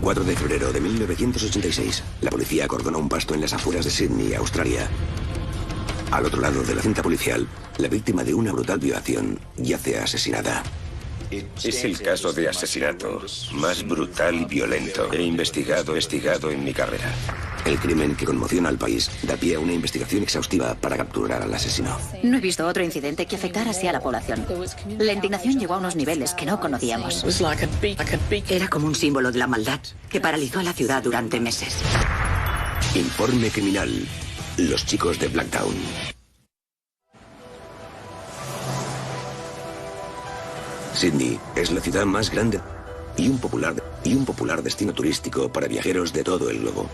4 de febrero de 1986, la policía acordona un pasto en las afueras de Sydney, Australia. Al otro lado de la cinta policial, la víctima de una brutal violación yace asesinada. Es el caso de asesinato más brutal y violento he investigado en mi carrera. El crimen que conmociona al país da pie a una investigación exhaustiva para capturar al asesino. No he visto otro incidente que afectara así a la población. La indignación llegó a unos niveles que no conocíamos. Era como un símbolo de la maldad que paralizó a la ciudad durante meses. Informe criminal. Los chicos de Blacktown. Sydney es la ciudad más grande y un popular destino turístico para viajeros de todo el globo.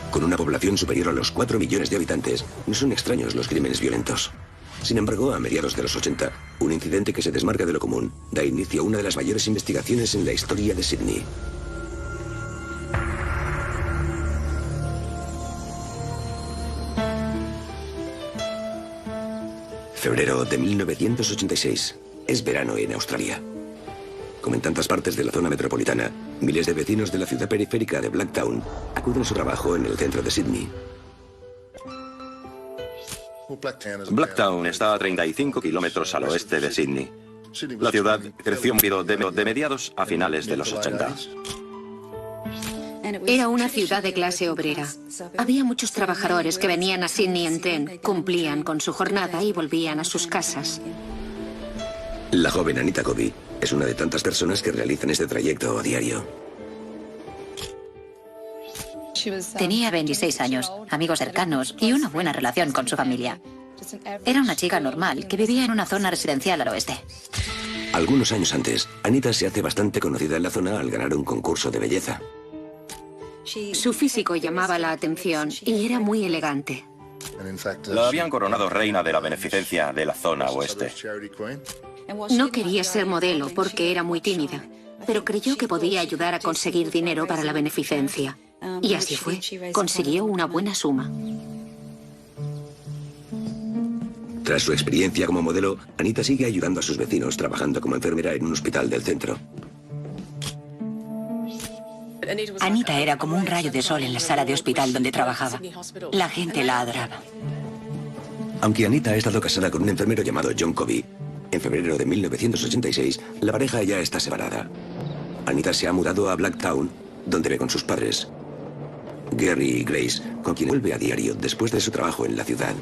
Con una población superior a los 4 millones de habitantes, no son extraños los crímenes violentos. Sin embargo, a mediados de los 80, un incidente que se desmarca de lo común da inicio a una de las mayores investigaciones en la historia de Sydney. Febrero de 1986. Es verano en Australia. Como en tantas partes de la zona metropolitana, miles de vecinos de la ciudad periférica de Blacktown acuden a su trabajo en el centro de Sydney. Blacktown está a 35 kilómetros al oeste de Sydney. La ciudad creció de mediados a finales de los 80. Era una ciudad de clase obrera. Había muchos trabajadores que venían a Sydney en tren, cumplían con su jornada y volvían a sus casas. La joven Anita Covey es una de tantas personas que realizan este trayecto a diario. Tenía 26 años, amigos cercanos y una buena relación con su familia. Era una chica normal que vivía en una zona residencial al oeste. Algunos años antes, Anita se hace bastante conocida en la zona al ganar un concurso de belleza. Su físico llamaba la atención y era muy elegante. La habían coronado reina de la beneficencia de la zona oeste. No quería ser modelo porque era muy tímida, pero creyó que podía ayudar a conseguir dinero para la beneficencia. Y así fue. Consiguió una buena suma. Tras su experiencia como modelo, Anita sigue ayudando a sus vecinos trabajando como enfermera en un hospital del centro. Anita era como un rayo de sol en la sala de hospital donde trabajaba. La gente la adoraba. Aunque Anita ha estado casada con un enfermero llamado John Covey, en febrero de 1986 la pareja ya está separada. Anita se ha mudado a Blacktown, donde vive con sus padres, Gary y Grace, con quien vuelve a diario después de su trabajo en la ciudad.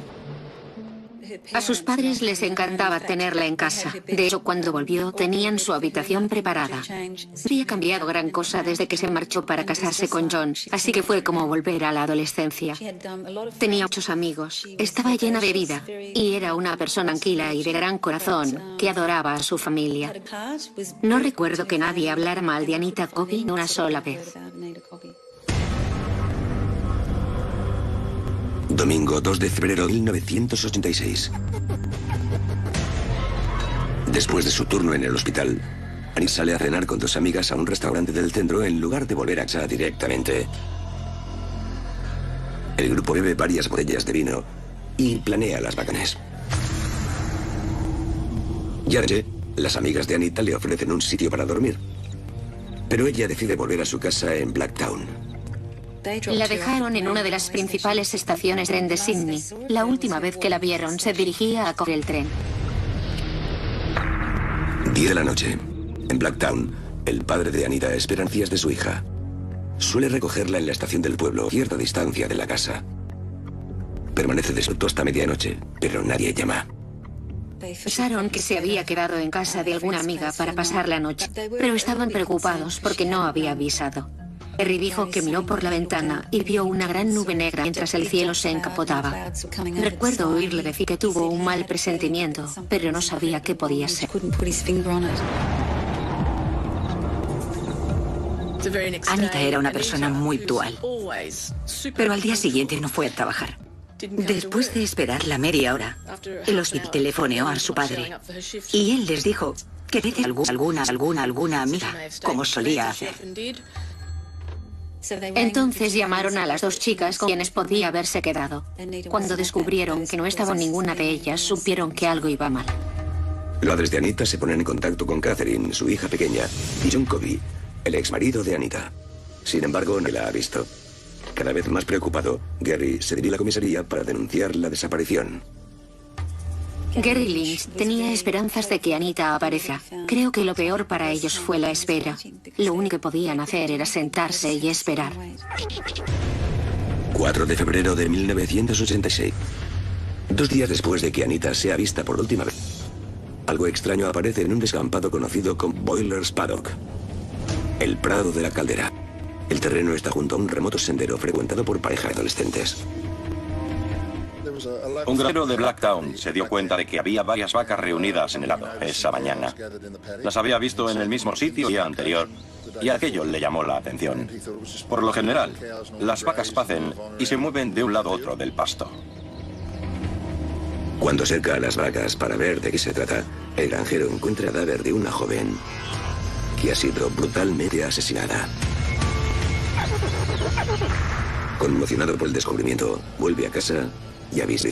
A sus padres les encantaba tenerla en casa. De hecho, cuando volvió, tenían su habitación preparada. Había cambiado gran cosa desde que se marchó para casarse con John, así que fue como volver a la adolescencia. Tenía muchos amigos, estaba llena de vida y era una persona tranquila y de gran corazón que adoraba a su familia. No recuerdo que nadie hablara mal de Anita Covey una sola vez. Domingo 2 de febrero de 1986. Después de su turno en el hospital, Anita sale a cenar con 2 amigas a un restaurante del centro en lugar de volver a casa directamente. El grupo bebe varias botellas de vino y planea las vacaciones. Ya anoche, las amigas de Anita le ofrecen un sitio para dormir, pero ella decide volver a su casa en Blacktown. La dejaron en una de las principales estaciones de tren de Sydney. La última vez que la vieron, se dirigía a coger el tren. 10 de la noche. En Blacktown, el padre de Anita espera noticias de su hija. Suele recogerla en la estación del pueblo, a cierta distancia de la casa. Permanece despierto hasta medianoche, pero nadie llama. Pensaron que se había quedado en casa de alguna amiga para pasar la noche, pero estaban preocupados porque no había avisado. Harry dijo que miró por la ventana y vio una gran nube negra mientras el cielo se encapotaba. Recuerdo oírle decir que tuvo un mal presentimiento, pero no sabía qué podía ser. Anita era una persona muy puntual, pero al día siguiente no fue a trabajar. Después de esperar la media hora, el hospital telefoneó a su padre y él les dijo que desde alguna amiga, como solía hacer. Entonces llamaron a las 2 chicas con quienes podía haberse quedado. Cuando descubrieron que no estaba ninguna de ellas, supieron que algo iba mal. Los padres de Anita se ponen en contacto con Catherine, su hija pequeña, y John Covey, el exmarido de Anita. Sin embargo, no la ha visto. Cada vez más preocupado, Gary se dirige a la comisaría para denunciar la desaparición. Gary Lynch tenía esperanzas de que Anita aparezca. Creo que lo peor para ellos fue la espera. Lo único que podían hacer era sentarse y esperar. 4 de febrero de 1986. 2 días después de que Anita sea vista por última vez, algo extraño aparece en un descampado conocido como Boiler's Paddock, el Prado de la Caldera. El terreno está junto a un remoto sendero frecuentado por parejas adolescentes. Un granjero de Blacktown se dio cuenta de que había varias vacas reunidas en el lado esa mañana. Las había visto en el mismo sitio el día anterior y aquello le llamó la atención. Por lo general, las vacas pacen y se mueven de un lado a otro del pasto. Cuando acerca a las vacas para ver de qué se trata, el granjero encuentra el cadáver de una joven que ha sido brutalmente asesinada. Conmocionado por el descubrimiento, vuelve a casa y avisa.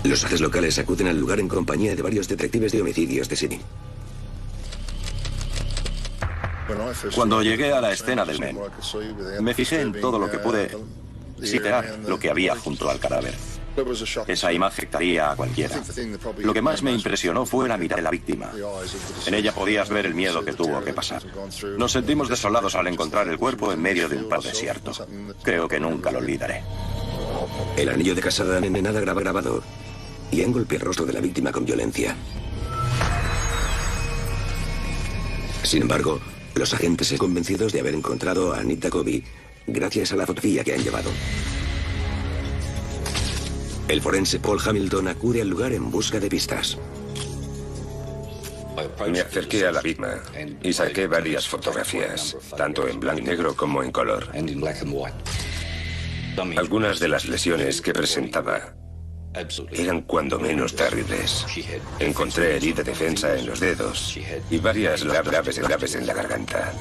Los agentes locales acuden al lugar en compañía de varios detectives de homicidios de Sydney. Cuando llegué a la escena del crimen, me fijé en todo lo que pude citar lo que había junto al cadáver. Esa imagen afectaría a cualquiera. Lo que más me impresionó fue la mirada de la víctima. En ella podías ver el miedo que tuvo que pasar. Nos sentimos desolados al encontrar el cuerpo en medio de un prado desierto. Creo que nunca lo olvidaré. El anillo de casada envenenada grabado y han golpeado el rostro de la víctima con violencia. Sin embargo, los agentes están convencidos de haber encontrado a Anita Covey gracias a la fotografía que han llevado. El forense Paul Hamilton acude al lugar en busca de pistas. Me acerqué a la víctima y saqué varias fotografías, tanto en blanco y negro como en color. Algunas de las lesiones que presentaba eran cuando menos terribles. Encontré herida de defensa en los dedos y varias graves en la garganta.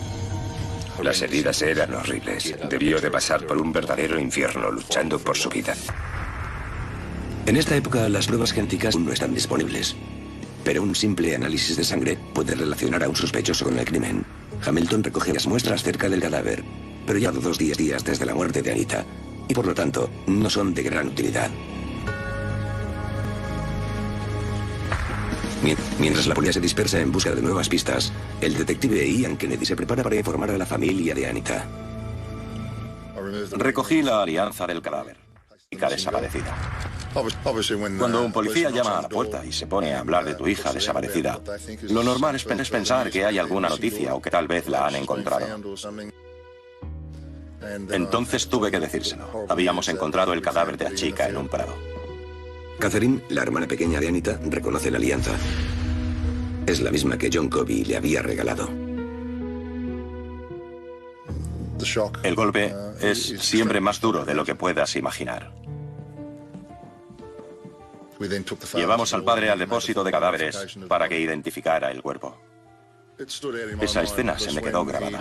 Las heridas eran horribles. Debió de pasar por un verdadero infierno luchando por su vida. En esta época las pruebas genéticas aún no están disponibles, pero un simple análisis de sangre puede relacionar a un sospechoso con el crimen. Hamilton recoge las muestras cerca del cadáver, pero ya 2 días desde la muerte de Anita, y por lo tanto no son de gran utilidad. Mientras la policía se dispersa en busca de nuevas pistas, el detective Ian Kennedy se prepara para informar a la familia de Anita. Recogí la alianza del cadáver. Hija desaparecida. Cuando un policía llama a la puerta y se pone a hablar de tu hija desaparecida, lo normal es pensar que hay alguna noticia o que tal vez la han encontrado. Entonces tuve que decírselo. Habíamos encontrado el cadáver de la chica en un prado. Catherine, la hermana pequeña de Anita, reconoce la alianza. Es la misma que John Covey le había regalado. El golpe es siempre más duro de lo que puedas imaginar. Llevamos al padre al depósito de cadáveres para que identificara el cuerpo. Esa escena se me quedó grabada.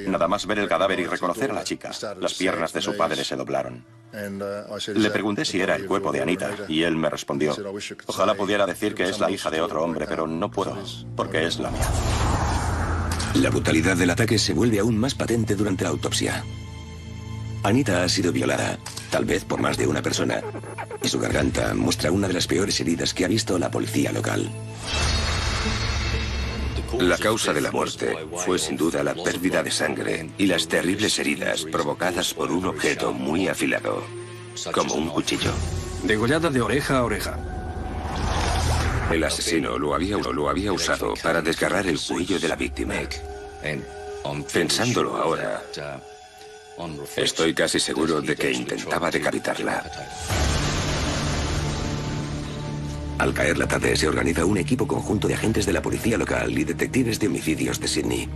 Nada más ver el cadáver y reconocer a la chica, las piernas de su padre se doblaron. Le pregunté si era el cuerpo de Anita y él me respondió: ojalá pudiera decir que es la hija de otro hombre, pero no puedo, porque es la mía. La brutalidad del ataque se vuelve aún más patente durante la autopsia. Anita ha sido violada, tal vez por más de una persona, y su garganta muestra una de las peores heridas que ha visto la policía local. La causa de la muerte fue sin duda la pérdida de sangre y las terribles heridas provocadas por un objeto muy afilado, como un cuchillo. Degollada de oreja a oreja. El asesino lo había usado para desgarrar el cuello de la víctima. Pensándolo ahora, estoy casi seguro de que intentaba decapitarla. Al caer la tarde se organiza un equipo conjunto de agentes de la policía local y detectives de homicidios de Sydney.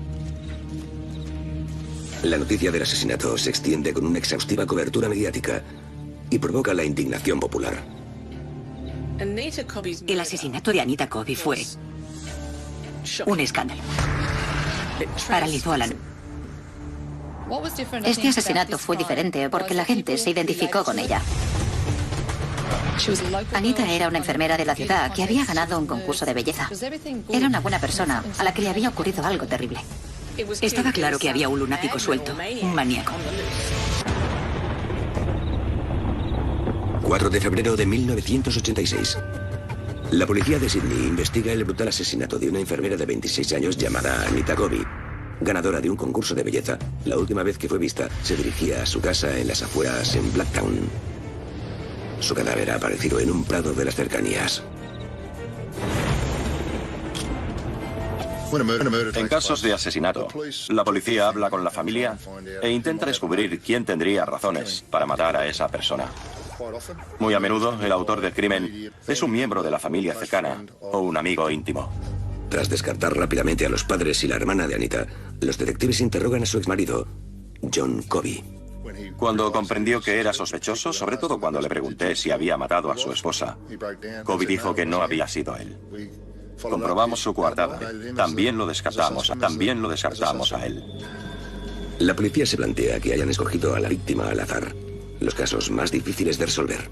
La noticia del asesinato se extiende con una exhaustiva cobertura mediática y provoca la indignación popular. El asesinato de Anita Covey fue un escándalo. Paralizó a la... Este asesinato fue diferente porque la gente se identificó con ella. Anita era una enfermera de la ciudad que había ganado un concurso de belleza. Era una buena persona a la que le había ocurrido algo terrible. Estaba claro que había un lunático suelto, un maníaco. 4 de febrero de 1986. La policía de Sydney investiga el brutal asesinato de una enfermera de 26 años llamada Anita Covey. Ganadora de un concurso de belleza, la última vez que fue vista se dirigía a su casa en las afueras en Blacktown. Su cadáver ha aparecido en un prado de las cercanías. En casos de asesinato, la policía habla con la familia e intenta descubrir quién tendría razones para matar a esa persona. Muy a menudo, el autor del crimen es un miembro de la familia cercana o un amigo íntimo. Tras descartar rápidamente a los padres y la hermana de Anita, los detectives interrogan a su exmarido, John Covey. Cuando comprendió que era sospechoso, sobre todo cuando le pregunté si había matado a su esposa, Covey dijo que no había sido él. Comprobamos su coartada. También lo descartamos a él. La policía se plantea que hayan escogido a la víctima al azar. Los casos más difíciles de resolver.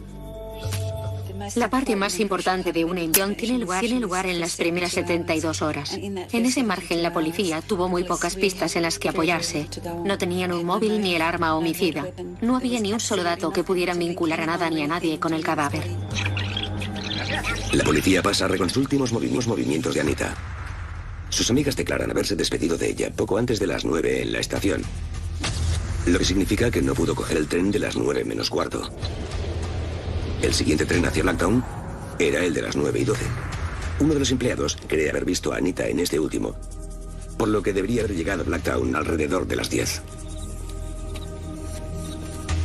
La parte más importante de una investigación tiene lugar en las primeras 72 horas. En ese margen, la policía tuvo muy pocas pistas en las que apoyarse. No tenían un móvil ni el arma homicida. No había ni un solo dato que pudiera vincular a nada ni a nadie con el cadáver. La policía pasa a reconstruir los últimos movimientos de Anita. Sus amigas declaran haberse despedido de ella poco antes de las 9 en la estación. Lo que significa que no pudo coger el tren de las 9 menos cuarto. El siguiente tren hacia Blacktown era el de las 9:12. Uno de los empleados cree haber visto a Anita en este último, por lo que debería haber llegado a Blacktown alrededor de las 10.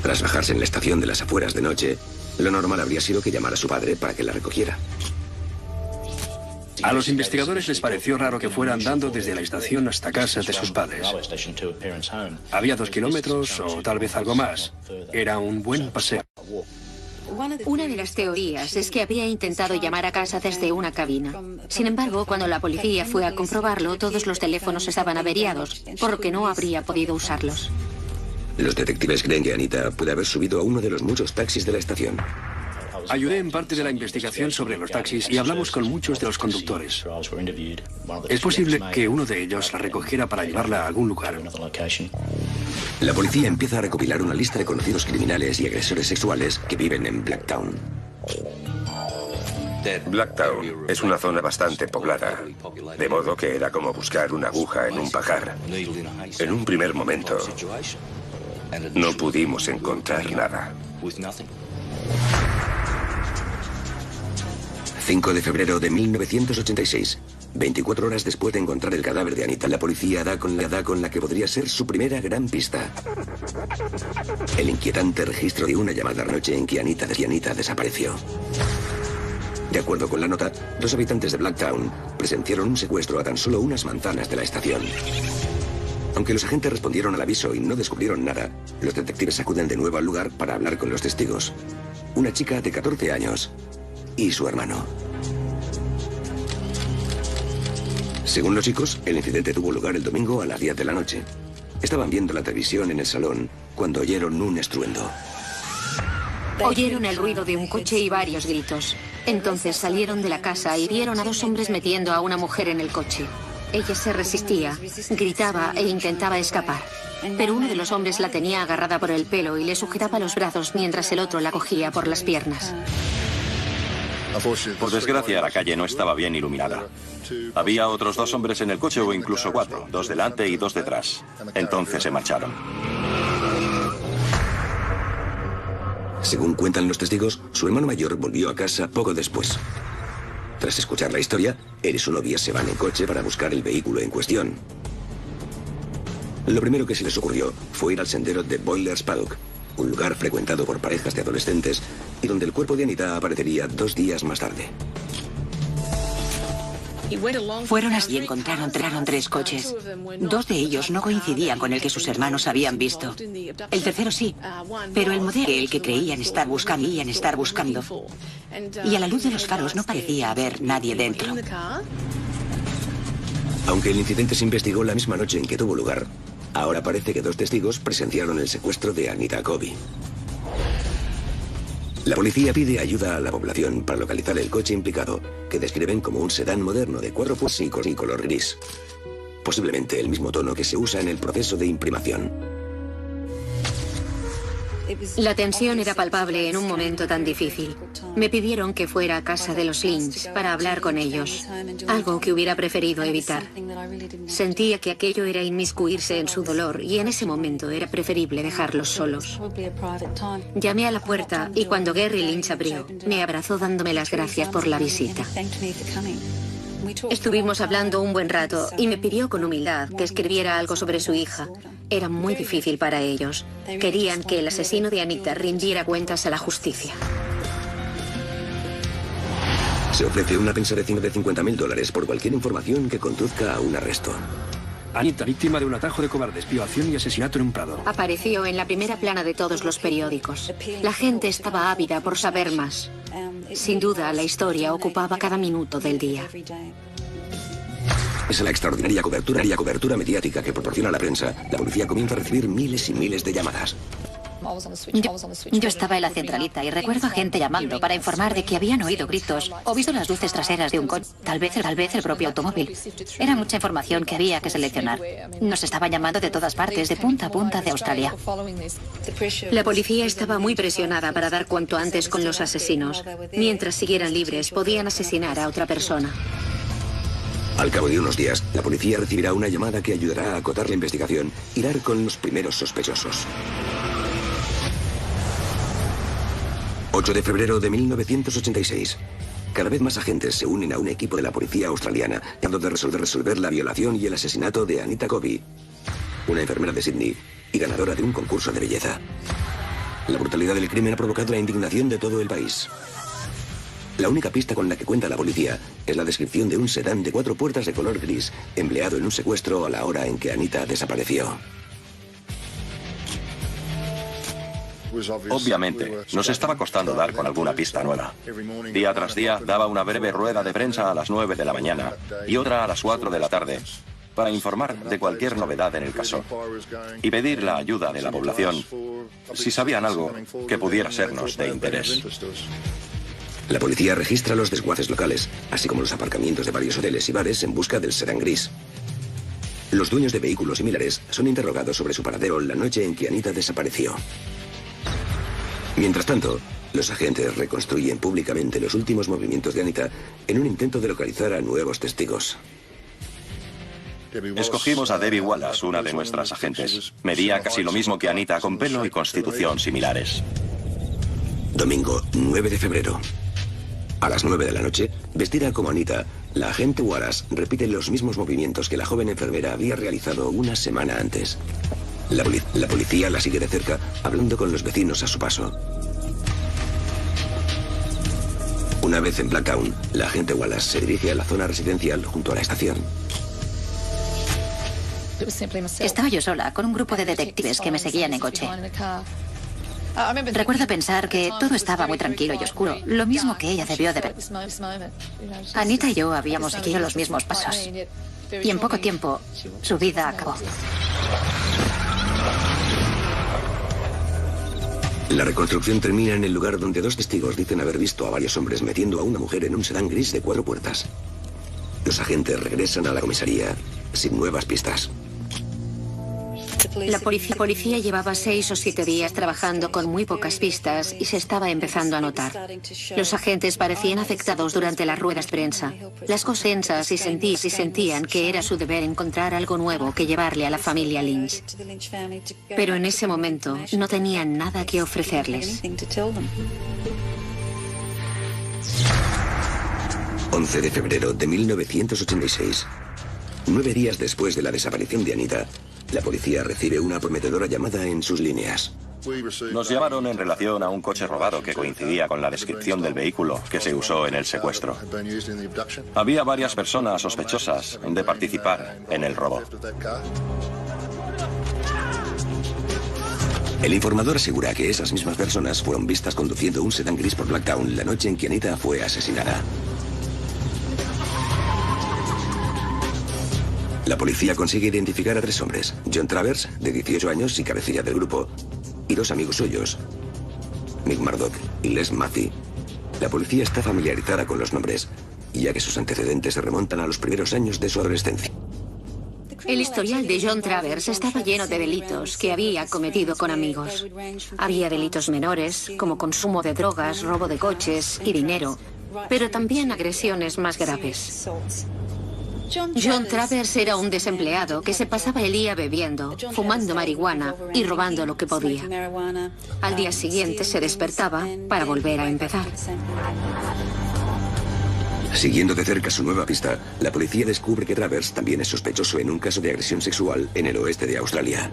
Tras bajarse en la estación de las afueras de noche, lo normal habría sido que llamara a su padre para que la recogiera. A los investigadores les pareció raro que fuera andando desde la estación hasta casa de sus padres. Había 2 kilómetros o tal vez algo más. Era un buen paseo. Una de las teorías es que había intentado llamar a casa desde una cabina. Sin embargo, cuando la policía fue a comprobarlo, todos los teléfonos estaban averiados, por lo que no habría podido usarlos. Los detectives creen que Anita puede haber subido a uno de los muchos taxis de la estación. Ayudé en parte de la investigación sobre los taxis y hablamos con muchos de los conductores. Es posible que uno de ellos la recogiera para llevarla a algún lugar. La policía empieza a recopilar una lista de conocidos criminales y agresores sexuales que viven en Blacktown. Blacktown es una zona bastante poblada, de modo que era como buscar una aguja en un pajar. En un primer momento, no pudimos encontrar nada. 5 de febrero de 1986. 24 horas después de encontrar el cadáver de Anita, la policía da con la que podría ser su primera gran pista. El inquietante registro de una llamada anoche en que Anita desapareció. De acuerdo con la nota, 2 habitantes de Blacktown presenciaron un secuestro a tan solo unas manzanas de la estación. Aunque los agentes respondieron al aviso y no descubrieron nada, los detectives acuden de nuevo al lugar para hablar con los testigos. Una chica de 14 años y su hermano. Según los chicos, el incidente tuvo lugar el domingo a las 10 de la noche. Estaban viendo la televisión en el salón cuando oyeron un estruendo. Oyeron el ruido de un coche y varios gritos. Entonces salieron de la casa y vieron a 2 hombres metiendo a una mujer en el coche. Ella se resistía, gritaba e intentaba escapar. Pero uno de los hombres la tenía agarrada por el pelo y le sujetaba los brazos mientras el otro la cogía por las piernas. Por desgracia, la calle no estaba bien iluminada. Había otros 2 hombres en el coche o incluso 4, 2 delante y 2 detrás. Entonces se marcharon. Según cuentan los testigos, su hermano mayor volvió a casa poco después. Tras escuchar la historia, él y su novia se van en coche para buscar el vehículo en cuestión. Lo primero que se les ocurrió fue ir al sendero de Boilers Paddock, un lugar frecuentado por parejas de adolescentes y donde el cuerpo de Anita aparecería 2 días más tarde. Fueron allí y encontraron 3 coches. 2 de ellos no coincidían con el que sus hermanos habían visto. El tercero sí, pero el modelo el que creían estar buscando. Y a la luz de los faros no parecía haber nadie dentro. Aunque el incidente se investigó la misma noche en que tuvo lugar, Ahora parece que 2 testigos presenciaron el secuestro de Anita Covey. La policía pide ayuda a la población para localizar el coche implicado, que describen como un sedán moderno de 4 puertas y color gris. Posiblemente el mismo tono que se usa en el proceso de imprimación. La tensión era palpable en un momento tan difícil. Me pidieron que fuera a casa de los Lynch para hablar con ellos, algo que hubiera preferido evitar. Sentía que aquello era inmiscuirse en su dolor y en ese momento era preferible dejarlos solos. Llamé a la puerta y cuando Gary Lynch abrió, me abrazó dándome las gracias por la visita. Estuvimos hablando un buen rato y me pidió con humildad que escribiera algo sobre su hija. Era muy difícil para ellos. Querían que el asesino de Anita rindiera cuentas a la justicia. Se ofrece una pensa de $50.000 por cualquier información que conduzca a un arresto. Anita, víctima de un atajo de cobardes, violación y asesinato en un prado. Apareció en la primera plana de todos los periódicos. La gente estaba ávida por saber más. Sin duda, la historia ocupaba cada minuto del día. Pese a la extraordinaria cobertura mediática que proporciona la prensa, la policía comienza a recibir miles y miles de llamadas. Yo estaba en la centralita y recuerdo a gente llamando para informar de que habían oído gritos o visto las luces traseras de un coche, tal vez el propio automóvil. Era mucha información que había que seleccionar. Nos estaban llamando de todas partes, de punta a punta de Australia. La policía estaba muy presionada para dar cuanto antes con los asesinos. Mientras siguieran libres, podían asesinar a otra persona. Al cabo de unos días, la policía recibirá una llamada que ayudará a acotar la investigación y dar con los primeros sospechosos. 8 de febrero de 1986. Cada vez más agentes se unen a un equipo de la policía australiana tratando de resolver la violación y el asesinato de Anita Covey, una enfermera de Sydney y ganadora de un concurso de belleza. La brutalidad del crimen ha provocado la indignación de todo el país. La única pista con la que cuenta la policía es la descripción de un sedán de 4 puertas de color gris empleado en un secuestro a la hora en que Anita desapareció. Obviamente, nos estaba costando dar con alguna pista nueva. Día tras día daba una breve rueda de prensa a las 9 de la mañana y otra a las 4 de la tarde para informar de cualquier novedad en el caso y pedir la ayuda de la población si sabían algo que pudiera sernos de interés. La policía registra los desguaces locales, así como los aparcamientos de varios hoteles y bares en busca del sedán gris. Los dueños de vehículos similares son interrogados sobre su paradero la noche en que Anita desapareció. Mientras tanto, los agentes reconstruyen públicamente los últimos movimientos de Anita en un intento de localizar a nuevos testigos. Escogimos a Debbie Wallace, una de nuestras agentes. Medía casi lo mismo que Anita, con pelo y constitución similares. Domingo, 9 de febrero. A las 9 de la noche, vestida como Anita, la agente Wallace repite los mismos movimientos que la joven enfermera había realizado una semana antes. La policía la sigue de cerca, hablando con los vecinos a su paso. Una vez en Blacktown, la agente Wallace se dirige a la zona residencial junto a la estación. Estaba yo sola, con un grupo de detectives que me seguían en coche. Recuerdo pensar que todo estaba muy tranquilo y oscuro, lo mismo que ella debió de ver. Anita y yo habíamos seguido los mismos pasos. Y en poco tiempo, su vida acabó. La reconstrucción termina en el lugar donde 2 testigos dicen haber visto a varios hombres metiendo a una mujer en un sedán gris de 4 puertas. Los agentes regresan a la comisaría sin nuevas pistas. La policía llevaba 6 o 7 días trabajando con muy pocas pistas y se estaba empezando a notar. Los agentes parecían afectados durante las ruedas de prensa. Las cosensas y sentían que era su deber encontrar algo nuevo que llevarle a la familia Lynch. Pero en ese momento no tenían nada que ofrecerles. 11 de febrero de 1986. 9 días después de la desaparición de Anita, la policía recibe una prometedora llamada en sus líneas. Nos llamaron en relación a un coche robado que coincidía con la descripción del vehículo que se usó en el secuestro. Había varias personas sospechosas de participar en el robo. El informador asegura que esas mismas personas fueron vistas conduciendo un sedán gris por Blacktown la noche en que Anita fue asesinada. La policía consigue identificar a 3 hombres: John Travers, de 18 años y cabecilla del grupo, y 2 amigos suyos, Mick Murdoch y Les Murphy. La policía está familiarizada con los nombres, ya que sus antecedentes se remontan a los primeros años de su adolescencia. El historial de John Travers estaba lleno de delitos que había cometido con amigos. Había delitos menores, como consumo de drogas, robo de coches y dinero, pero también agresiones más graves. John Travers era un desempleado que se pasaba el día bebiendo, fumando marihuana y robando lo que podía. Al día siguiente se despertaba para volver a empezar. Siguiendo de cerca su nueva pista, la policía descubre que Travers también es sospechoso en un caso de agresión sexual en el oeste de Australia.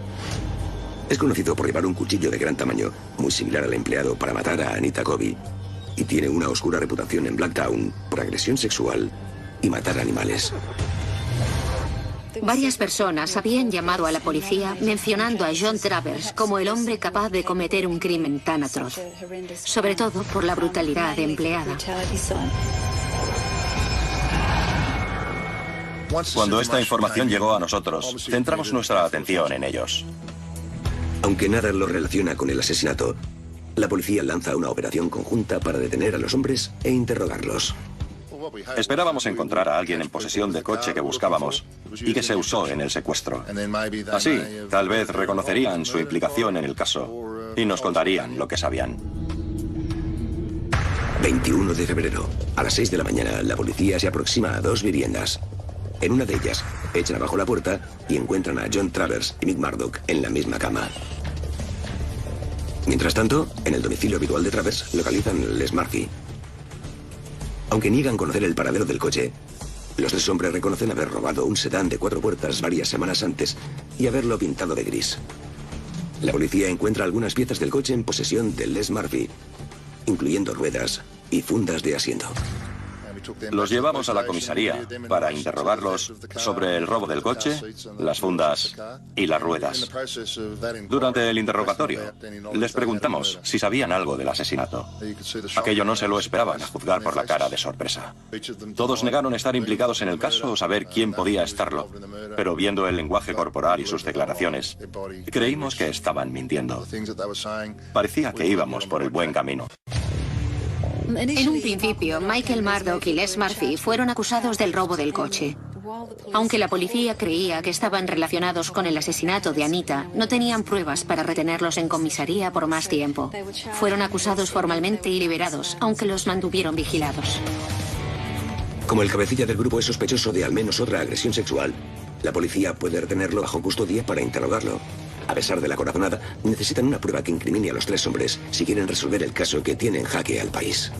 Es conocido por llevar un cuchillo de gran tamaño, muy similar al empleado para matar a Anita Covey, y tiene una oscura reputación en Blacktown por agresión sexual y matar animales. Varias personas habían llamado a la policía mencionando a John Travers como el hombre capaz de cometer un crimen tan atroz, sobre todo por la brutalidad empleada. Cuando esta información llegó a nosotros, centramos nuestra atención en ellos. Aunque nada lo relaciona con el asesinato, la policía lanza una operación conjunta para detener a los hombres e interrogarlos. Esperábamos encontrar a alguien en posesión del coche que buscábamos y que se usó en el secuestro. Así, tal vez reconocerían su implicación en el caso y nos contarían lo que sabían. 21 de febrero, a las 6 de la mañana, la policía se aproxima a 2 viviendas. En una de ellas, echan abajo la puerta y encuentran a John Travers y Mick Murdoch en la misma cama. Mientras tanto, en el domicilio habitual de Travers, localizan a Les Murphy. Aunque niegan conocer el paradero del coche, los 3 hombres reconocen haber robado un sedán de 4 puertas varias semanas antes y haberlo pintado de gris. La policía encuentra algunas piezas del coche en posesión de Les Murphy, incluyendo ruedas y fundas de asiento. Los llevamos a la comisaría para interrogarlos sobre el robo del coche, las fundas y las ruedas. Durante el interrogatorio, les preguntamos si sabían algo del asesinato. Aquello no se lo esperaban, a juzgar por la cara de sorpresa. Todos negaron estar implicados en el caso o saber quién podía estarlo, pero viendo el lenguaje corporal y sus declaraciones, creímos que estaban mintiendo. Parecía que íbamos por el buen camino. En un principio, Michael Murdoch y Les Murphy fueron acusados del robo del coche. Aunque la policía creía que estaban relacionados con el asesinato de Anita, no tenían pruebas para retenerlos en comisaría por más tiempo. Fueron acusados formalmente y liberados, aunque los mantuvieron vigilados. Como el cabecilla del grupo es sospechoso de al menos otra agresión sexual, la policía puede retenerlo bajo custodia para interrogarlo. A pesar de la corazonada, necesitan una prueba que incrimine a los 3 hombres si quieren resolver el caso que tiene en jaque al país.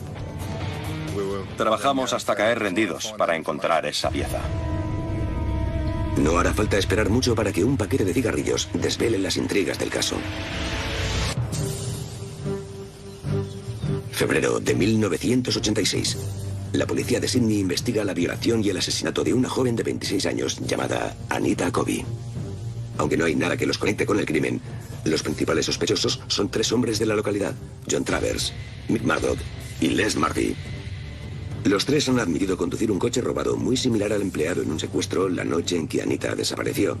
Trabajamos hasta caer rendidos para encontrar esa pieza. No hará falta esperar mucho para que un paquete de cigarrillos desvele las intrigas del caso. Febrero de 1986. La policía de Sydney investiga la violación y el asesinato de una joven de 26 años llamada Anita Covey. Aunque no hay nada que los conecte con el crimen, los principales sospechosos son 3 hombres de la localidad: John Travers, Mick Murdoch y Les Murphy. Los 3 han admitido conducir un coche robado muy similar al empleado en un secuestro la noche en que Anita desapareció.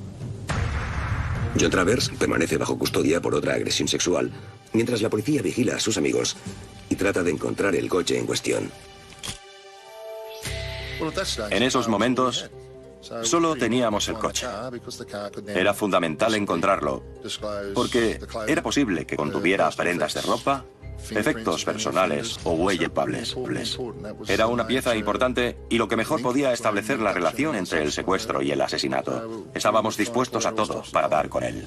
John Travers permanece bajo custodia por otra agresión sexual, mientras la policía vigila a sus amigos y trata de encontrar el coche en cuestión. En esos momentos, solo teníamos el coche. Era fundamental encontrarlo, porque era posible que contuviera prendas de ropa, efectos personales o huellas palpables. Era una pieza importante y lo que mejor podía establecer la relación entre el secuestro y el asesinato. Estábamos dispuestos a todo para dar con él.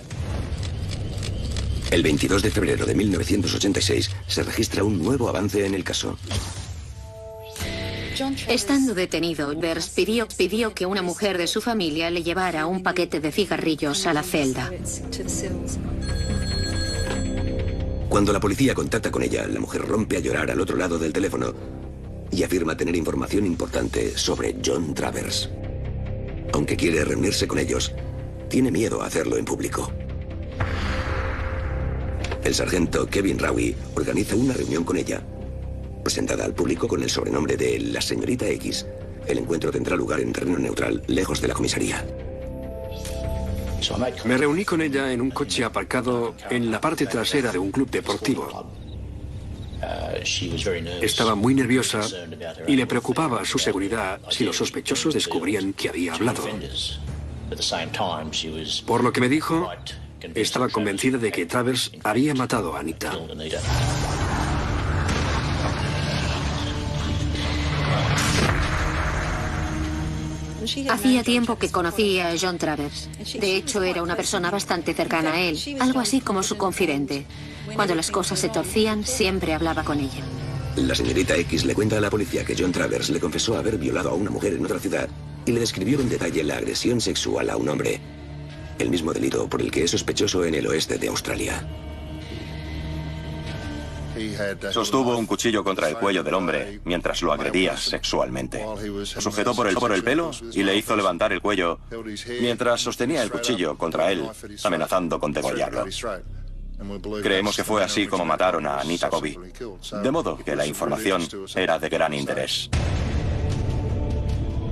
El 22 de febrero de 1986 se registra un nuevo avance en el caso. Estando detenido, Travers pidió que una mujer de su familia le llevara un paquete de cigarrillos a la celda. Cuando la policía contacta con ella, la mujer rompe a llorar al otro lado del teléfono y afirma tener información importante sobre John Travers. Aunque quiere reunirse con ellos, tiene miedo a hacerlo en público. El sargento Kevin Rowie organiza una reunión con ella, presentada al público con el sobrenombre de la señorita X. El encuentro tendrá lugar en terreno neutral, lejos de la comisaría. Me reuní con ella en un coche aparcado en la parte trasera de un club deportivo. Estaba muy nerviosa y le preocupaba su seguridad si los sospechosos descubrían que había hablado. Por lo que me dijo, estaba convencida de que Travers había matado a Anita. Hacía tiempo que conocía a John Travers. De hecho, era una persona bastante cercana a él, algo así como su confidente. Cuando las cosas se torcían, siempre hablaba con ella. La señorita X le cuenta a la policía que John Travers le confesó haber violado a una mujer en otra ciudad y le describió en detalle la agresión sexual a un hombre. El mismo delito por el que es sospechoso en el oeste de Australia. Sostuvo un cuchillo contra el cuello del hombre mientras lo agredía sexualmente. Lo sujetó por el pelo y le hizo levantar el cuello mientras sostenía el cuchillo contra él, amenazando con degollarlo. Creemos que fue así como mataron a Anita Covey. De modo que la información era de gran interés.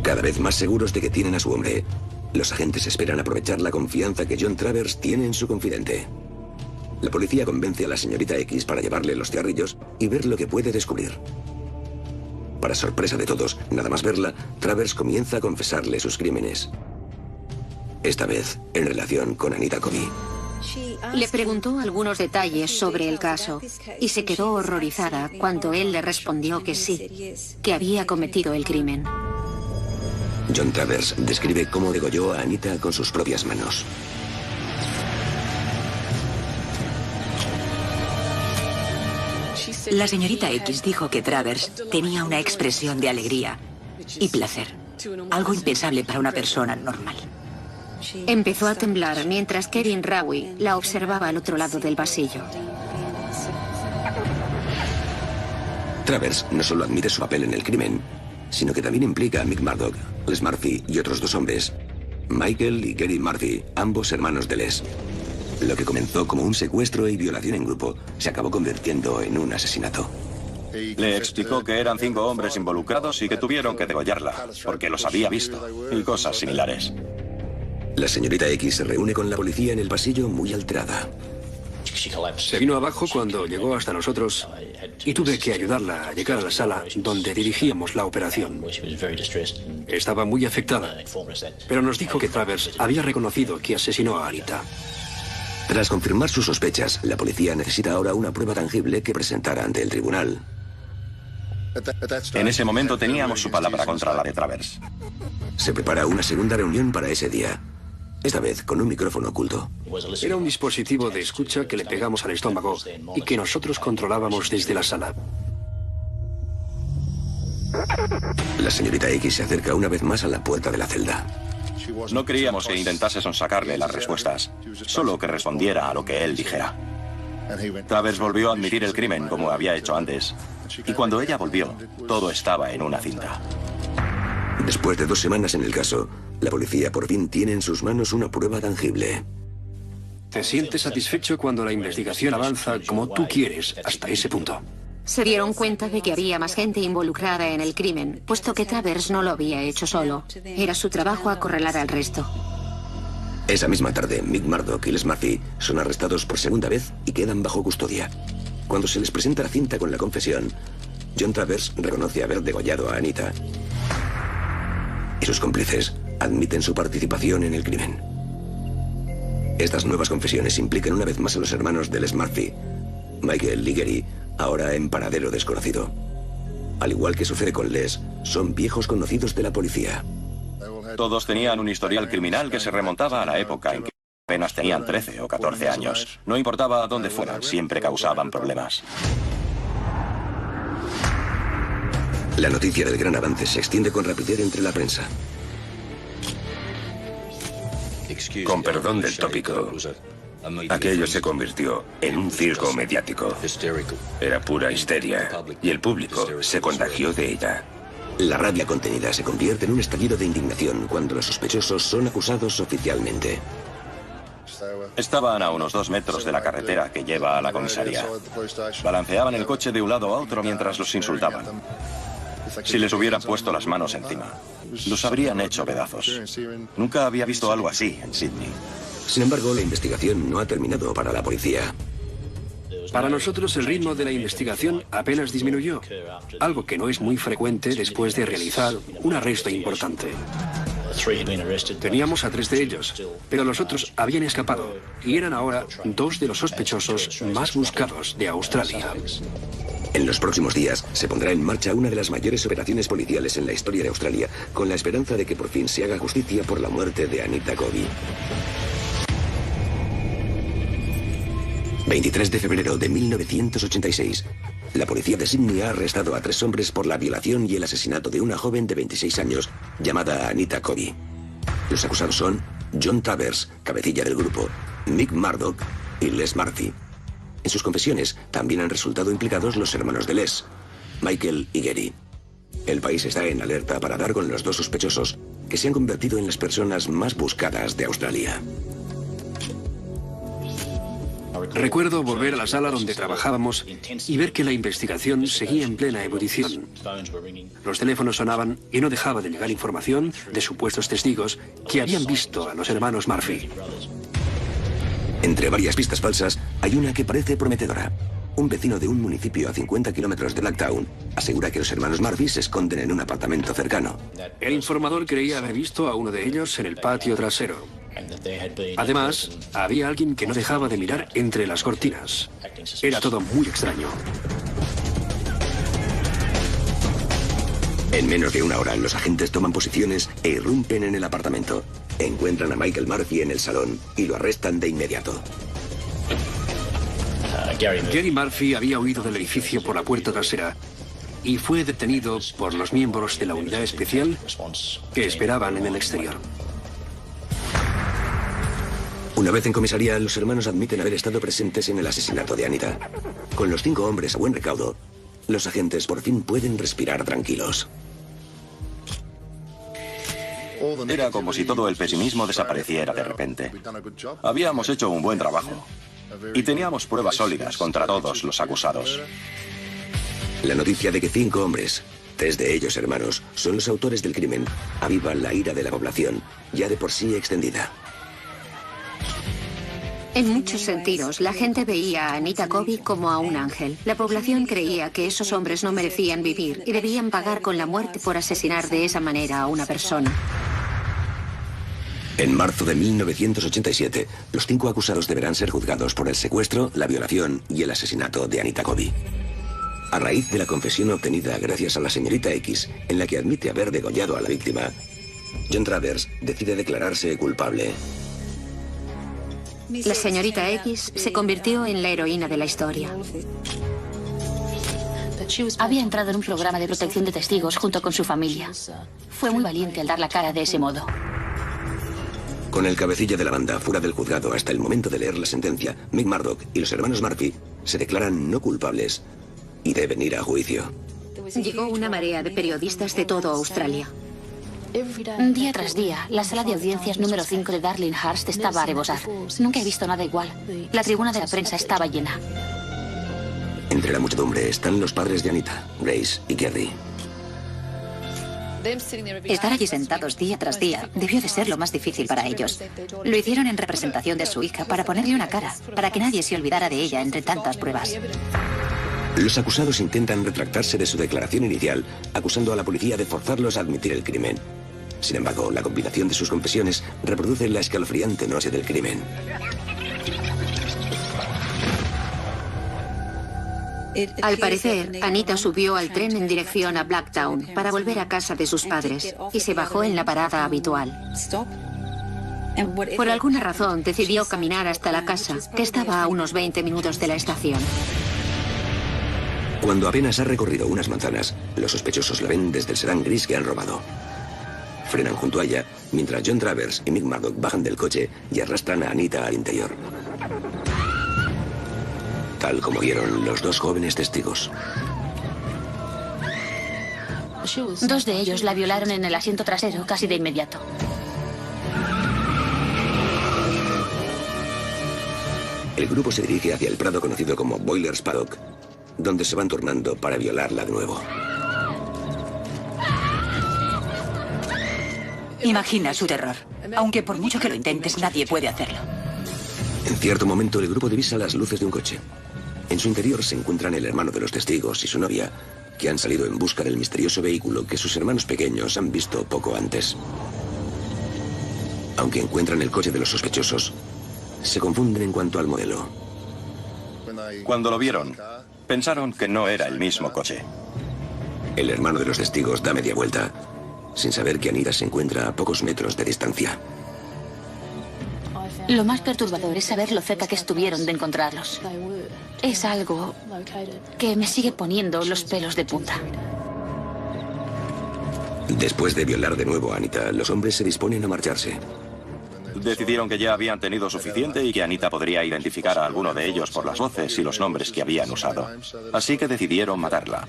Cada vez más seguros de que tienen a su hombre, los agentes esperan aprovechar la confianza que John Travers tiene en su confidente. La policía convence a la señorita X para llevarle los cigarrillos y ver lo que puede descubrir. Para sorpresa de todos, nada más verla, Travers comienza a confesarle sus crímenes. Esta vez, en relación con Anita Covey. Le preguntó algunos detalles sobre el caso y se quedó horrorizada cuando él le respondió que sí, que había cometido el crimen. John Travers describe cómo degolló a Anita con sus propias manos. La señorita X dijo que Travers tenía una expresión de alegría y placer, algo impensable para una persona normal. Empezó a temblar mientras Kevin Rawi la observaba al otro lado del pasillo. Travers no solo admite su papel en el crimen, sino que también implica a Mick Murdoch, Les Murphy y otros dos hombres, Michael y Gary Murphy, ambos hermanos de Les. Lo que comenzó como un secuestro y violación en grupo se acabó convirtiendo en un asesinato. Le explicó que eran 5 hombres involucrados y que tuvieron que degollarla, porque los había visto, y cosas similares. La señorita X se reúne con la policía en el pasillo muy alterada. Se vino abajo cuando llegó hasta nosotros y tuve que ayudarla a llegar a la sala donde dirigíamos la operación. Estaba muy afectada, pero nos dijo que Travers había reconocido que asesinó a Anita. Tras confirmar sus sospechas, la policía necesita ahora una prueba tangible que presentar ante el tribunal. En ese momento teníamos su palabra contra la de Travers. Se prepara una segunda reunión para ese día. Esta vez con un micrófono oculto. Era un dispositivo de escucha que le pegamos al estómago y que nosotros controlábamos desde la sala. La señorita X se acerca una vez más a la puerta de la celda. No queríamos que intentase sonsacarle las respuestas, solo que respondiera a lo que él dijera. Travers volvió a admitir el crimen como había hecho antes, y cuando ella volvió, todo estaba en una cinta. Después de 2 semanas en el caso, la policía por fin tiene en sus manos una prueba tangible. Te sientes satisfecho cuando la investigación avanza como tú quieres hasta ese punto. Se dieron cuenta de que había más gente involucrada en el crimen, puesto que Travers no lo había hecho solo. Era su trabajo acorralar al resto. Esa misma tarde, Mick Murdoch y Les Murphy son arrestados por segunda vez y quedan bajo custodia. Cuando se les presenta la cinta con la confesión, John Travers reconoce haber degollado a Anita. Y sus cómplices admiten su participación en el crimen. Estas nuevas confesiones implican una vez más a los hermanos de Les Murphy, Michael y Gary, ahora en paradero desconocido. Al igual que sucede con Les, son viejos conocidos de la policía. Todos tenían un historial criminal que se remontaba a la época en que apenas tenían 13 o 14 años. No importaba a dónde fueran, siempre causaban problemas. La noticia del gran avance se extiende con rapidez entre la prensa. Con perdón del tópico, aquello se convirtió en un circo mediático. Era pura histeria y el público se contagió de ella. La rabia contenida se convierte en un estallido de indignación cuando los sospechosos son acusados oficialmente. Estaban a unos 2 metros de la carretera que lleva a la comisaría. Balanceaban el coche de un lado a otro mientras los insultaban. Si les hubieran puesto las manos encima, los habrían hecho pedazos. Nunca había visto algo así en Sydney. Sin embargo, la investigación no ha terminado para la policía. Para nosotros el ritmo de la investigación apenas disminuyó, algo que no es muy frecuente después de realizar un arresto importante. Teníamos a 3 de ellos, pero los otros habían escapado y eran ahora 2 de los sospechosos más buscados de Australia. En los próximos días se pondrá en marcha una de las mayores operaciones policiales en la historia de Australia, con la esperanza de que por fin se haga justicia por la muerte de Anita Covey. 23 de febrero de 1986. La policía de Sydney ha arrestado a 3 hombres por la violación y el asesinato de una joven de 26 años llamada Anita Covey. Los acusados son John Travers, cabecilla del grupo, Mick Murdoch y Les Murphy. En sus confesiones también han resultado implicados los hermanos de Les, Michael y Gary. El país está en alerta para dar con los 2 sospechosos que se han convertido en las personas más buscadas de Australia. Recuerdo volver a la sala donde trabajábamos y ver que la investigación seguía en plena ebullición. Los teléfonos sonaban y no dejaba de llegar información de supuestos testigos que habían visto a los hermanos Murphy. Entre varias pistas falsas, hay una que parece prometedora. Un vecino de un municipio a 50 kilómetros de Blacktown asegura que los hermanos Murphy se esconden en un apartamento cercano. El informador creía haber visto a uno de ellos en el patio trasero. Además, había alguien que no dejaba de mirar entre las cortinas. Era todo muy extraño. En menos de una hora, los agentes toman posiciones e irrumpen en el apartamento. Encuentran a Michael Murphy en el salón y lo arrestan de inmediato. Gary Murphy había huido del edificio por la puerta trasera y fue detenido por los miembros de la unidad especial que esperaban en el exterior. Una vez en comisaría, los hermanos admiten haber estado presentes en el asesinato de Anita. Con los 5 hombres a buen recaudo, los agentes por fin pueden respirar tranquilos. Era como si todo el pesimismo desapareciera de repente. Habíamos hecho un buen trabajo y teníamos pruebas sólidas contra todos los acusados. La noticia de que 5 hombres, 3 de ellos hermanos, son los autores del crimen, aviva la ira de la población, ya de por sí extendida. En muchos sentidos, la gente veía a Anita Covey como a un ángel. La población creía que esos hombres no merecían vivir y debían pagar con la muerte por asesinar de esa manera a una persona. En marzo de 1987, los 5 acusados deberán ser juzgados por el secuestro, la violación y el asesinato de Anita Covey. A raíz de la confesión obtenida gracias a la señorita X, en la que admite haber degollado a la víctima, John Travers decide declararse culpable. La señorita X se convirtió en la heroína de la historia. Había entrado en un programa de protección de testigos junto con su familia. Fue muy valiente al dar la cara de ese modo. Con el cabecilla de la banda fuera del juzgado hasta el momento de leer la sentencia, Mick Murdoch y los hermanos Murphy se declaran no culpables y deben ir a juicio. Llegó una marea de periodistas de toda Australia. Día tras día, la sala de audiencias número 5 de Darlinghurst estaba a rebosar. Nunca he visto nada igual. La tribuna de la prensa estaba llena. Entre la muchedumbre están los padres de Anita, Grace y Gary. Estar allí sentados día tras día debió de ser lo más difícil para ellos. Lo hicieron en representación de su hija para ponerle una cara, para que nadie se olvidara de ella entre tantas pruebas. Los acusados intentan retractarse de su declaración inicial, acusando a la policía de forzarlos a admitir el crimen. Sin embargo, la combinación de sus confesiones reproduce la escalofriante noche del crimen. Al parecer, Anita subió al tren en dirección a Blacktown para volver a casa de sus padres y se bajó en la parada habitual. Por alguna razón, decidió caminar hasta la casa, que estaba a unos 20 minutos de la estación. Cuando apenas ha recorrido unas manzanas, los sospechosos la ven desde el sedán gris que han robado. Frenan junto a ella, mientras John Travers y Mick Murdoch bajan del coche y arrastran a Anita al interior. Tal como vieron los 2 jóvenes testigos. 2 de ellos la violaron en el asiento trasero casi de inmediato. El grupo se dirige hacia el prado conocido como Boiler's Paddock, donde se van turnando para violarla de nuevo. Imagina su terror. Aunque por mucho que lo intentes, nadie puede hacerlo. cierto momento, el grupo divisa las luces de un coche. En su interior se encuentran el hermano de los testigos y su novia, que han salido en busca del misterioso vehículo que sus hermanos pequeños han visto poco antes. Aunque encuentran el coche de los sospechosos, se confunden en cuanto al modelo. Cuando lo vieron, pensaron que no era el mismo coche. El hermano de los testigos da media vuelta, sin saber que Anita se encuentra a pocos metros de distancia. Lo más perturbador es saber lo cerca que estuvieron de encontrarlos. Es algo que me sigue poniendo los pelos de punta. Después de violar de nuevo a Anita, los hombres se disponen a marcharse. Decidieron que ya habían tenido suficiente y que Anita podría identificar a alguno de ellos por las voces y los nombres que habían usado. Así que decidieron matarla.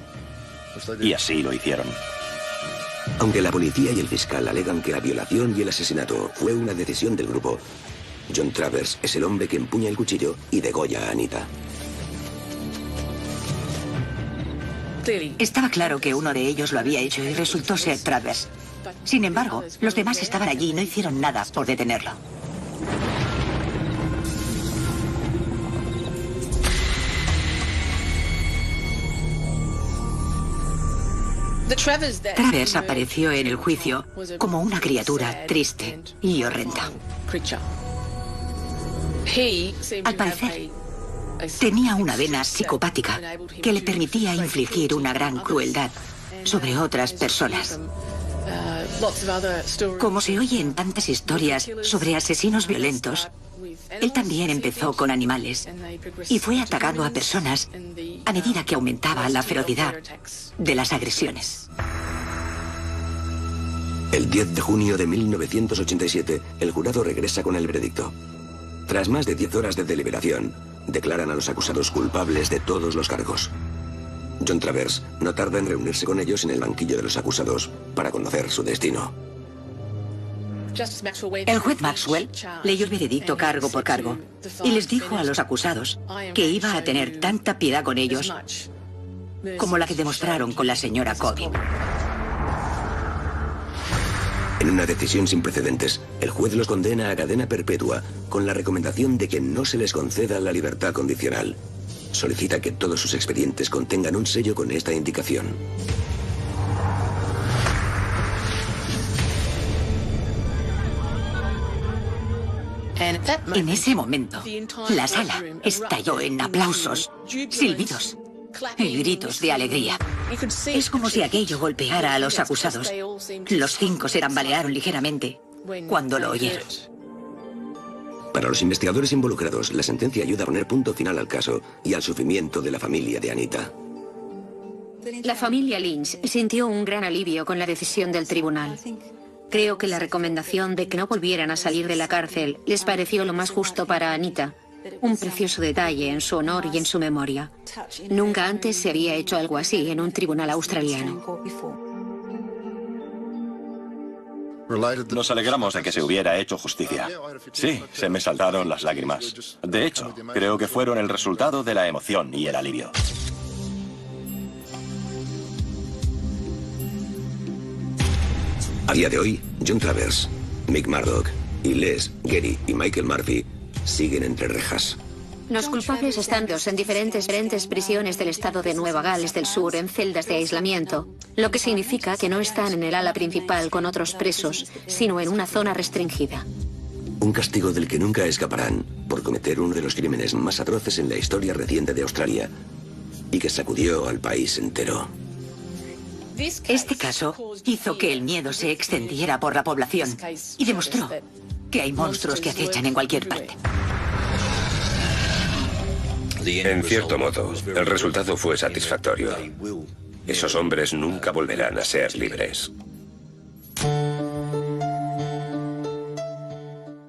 Y así lo hicieron. Aunque la policía y el fiscal alegan que la violación y el asesinato fue una decisión del grupo, John Travers es el hombre que empuña el cuchillo y degolla a Anita. Estaba claro que uno de ellos lo había hecho y resultó ser Travers. Sin embargo, los demás estaban allí y no hicieron nada por detenerlo. Travers apareció en el juicio como una criatura triste y horrenda. Al parecer, tenía una vena psicopática que le permitía infligir una gran crueldad sobre otras personas. Como se oye en tantas historias sobre asesinos violentos, él también empezó con animales y fue atacando a personas a medida que aumentaba la ferocidad de las agresiones. El 10 de junio de 1987, el jurado regresa con el veredicto. Tras más de 10 horas de deliberación, declaran a los acusados culpables de todos los cargos. John Travers no tarda en reunirse con ellos en el banquillo de los acusados para conocer su destino. El juez Maxwell leyó el veredicto cargo por cargo y les dijo a los acusados que iba a tener tanta piedad con ellos como la que demostraron con la señora Cody. En una decisión sin precedentes, el juez los condena a cadena perpetua con la recomendación de que no se les conceda la libertad condicional. Solicita que todos sus expedientes contengan un sello con esta indicación. En ese momento, la sala estalló en aplausos, silbidos y gritos de alegría. Es como si aquello golpeara a los acusados. Los 5 se tambalearon ligeramente cuando lo oyeron. Para los investigadores involucrados, la sentencia ayuda a poner punto final al caso y al sufrimiento de la familia de Anita. La familia Lynch sintió un gran alivio con la decisión del tribunal. Creo que la recomendación de que no volvieran a salir de la cárcel les pareció lo más justo para Anita. Un precioso detalle en su honor y en su memoria. Nunca antes se había hecho algo así en un tribunal australiano. Nos alegramos de que se hubiera hecho justicia. Sí, se me saltaron las lágrimas. De hecho, creo que fueron el resultado de la emoción y el alivio. A día de hoy, John Travers, Mick Murdoch y Les, Gary y Michael Murphy siguen entre rejas. Los culpables están en diferentes prisiones del estado de Nueva Gales del Sur en celdas de aislamiento, lo que significa que no están en el ala principal con otros presos, sino en una zona restringida. Un castigo del que nunca escaparán por cometer uno de los crímenes más atroces en la historia reciente de Australia y que sacudió al país entero. Este caso hizo que el miedo se extendiera por la población y demostró que hay monstruos que acechan en cualquier parte. En cierto modo, el resultado fue satisfactorio. Esos hombres nunca volverán a ser libres.